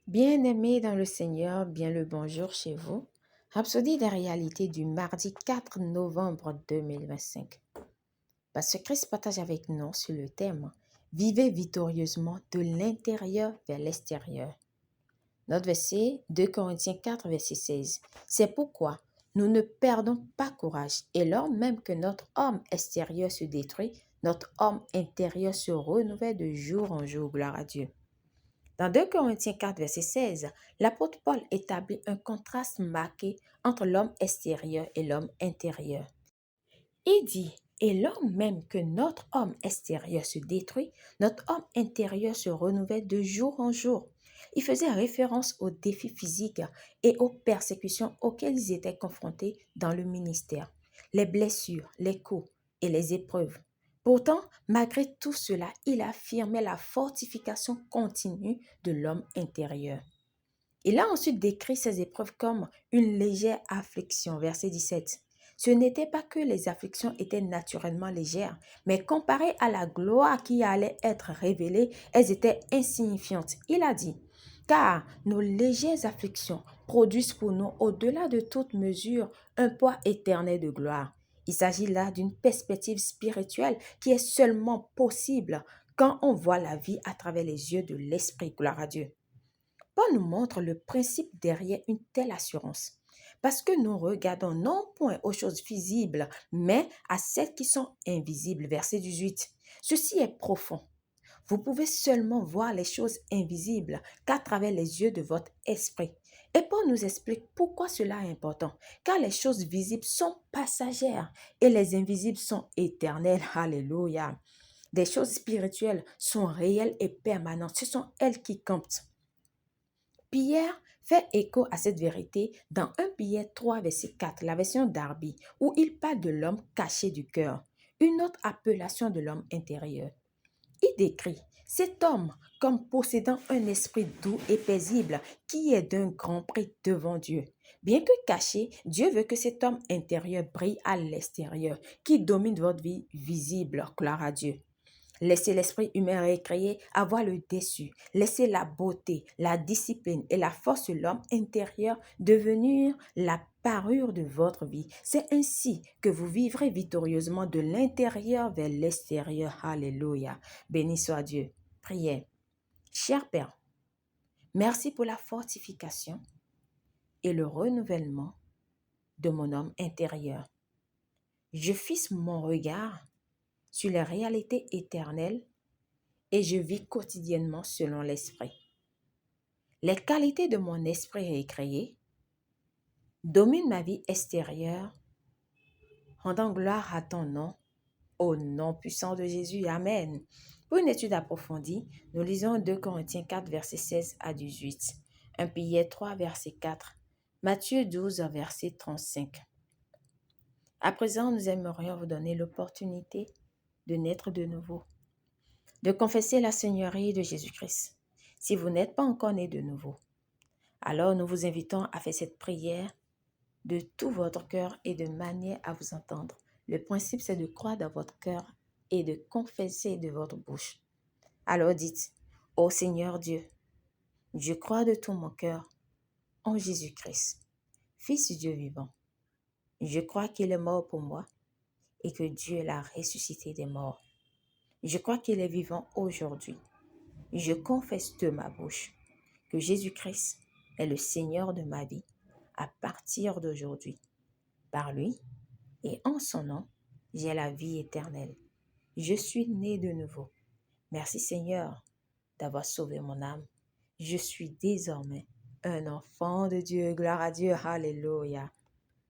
Bien-aimés dans le Seigneur, bien le bonjour chez vous. Rhapsodie des réalités du mardi 4 novembre 2025. Pasteur Christ partage avec nous sur le thème Vivez victorieusement de l'intérieur vers l'extérieur. Notre verset 2 Corinthiens 4, verset 16. C'est pourquoi nous ne perdons pas courage et lors même que notre homme extérieur se détruit, notre homme intérieur se renouvelle de jour en jour. Gloire à Dieu. Dans 2 Corinthiens 4, verset 16, l'apôtre Paul établit un contraste marqué entre l'homme extérieur et l'homme intérieur. Il dit, et lors même que notre homme extérieur se détruit, notre homme intérieur se renouvelle de jour en jour. Il faisait référence aux défis physiques et aux persécutions auxquelles ils étaient confrontés dans le ministère, les blessures, les coups et les épreuves. Pourtant, malgré tout cela, il affirmait la fortification continue de l'homme intérieur. Il a ensuite décrit ces épreuves comme une légère affliction, verset 17. Ce n'était pas que les afflictions étaient naturellement légères, mais comparées à la gloire qui allait être révélée, elles étaient insignifiantes. Il a dit, car nos légères afflictions produisent pour nous, au-delà de toute mesure, un poids éternel de gloire. Il s'agit là d'une perspective spirituelle qui est seulement possible quand on voit la vie à travers les yeux de l'Esprit. Gloire à Dieu. Paul nous montre le principe derrière une telle assurance. Parce que nous regardons non point aux choses visibles, mais à celles qui sont invisibles. Verset 18. Ceci est profond. Vous pouvez seulement voir les choses invisibles qu'à travers les yeux de votre esprit. Et Paul nous explique pourquoi cela est important. Car les choses visibles sont passagères et les invisibles sont éternelles. Alléluia. Des choses spirituelles sont réelles et permanentes. Ce sont elles qui comptent. Pierre fait écho à cette vérité dans 1 Pierre 3, verset 4, la version Darby, où il parle de l'homme caché du cœur, une autre appellation de l'homme intérieur. Il décrit cet homme comme possédant un esprit doux et paisible qui est d'un grand prix devant Dieu. Bien que caché, Dieu veut que cet homme intérieur brille à l'extérieur, qui domine votre vie visible. Gloire à Dieu. Laissez l'esprit humain récréé avoir le dessus. Laissez la beauté, la discipline et la force de l'homme intérieur devenir la parure de votre vie. C'est ainsi que vous vivrez victorieusement de l'intérieur vers l'extérieur. Alléluia. Béni soit Dieu. Prière. Cher Père, merci pour la fortification et le renouvellement de mon homme intérieur. Je fixe mon regard sur les réalités éternelles et je vis quotidiennement selon l'esprit. Les qualités de mon esprit récréé dominent ma vie extérieure, rendant gloire à ton nom, au nom puissant de Jésus. Amen. Pour une étude approfondie, nous lisons 2 Corinthiens 4, versets 16 à 18, 1 Pierre 3, verset 4, Matthieu 12, verset 35. À présent, nous aimerions vous donner l'opportunité de naître de nouveau, de confesser la Seigneurie de Jésus-Christ. Si vous n'êtes pas encore né de nouveau, alors nous vous invitons à faire cette prière de tout votre cœur et de manière à vous entendre. Le principe, c'est de croire dans votre cœur et de confesser de votre bouche. Alors dites, ô Seigneur Dieu, je crois de tout mon cœur en Jésus-Christ, Fils du Dieu vivant. Je crois qu'il est mort pour moi et que Dieu l'a ressuscité des morts. Je crois qu'il est vivant aujourd'hui. Je confesse de ma bouche que Jésus-Christ est le Seigneur de ma vie à partir d'aujourd'hui. Par lui et en son nom, j'ai la vie éternelle. Je suis né de nouveau. Merci Seigneur d'avoir sauvé mon âme. Je suis désormais un enfant de Dieu. Gloire à Dieu. Alléluia.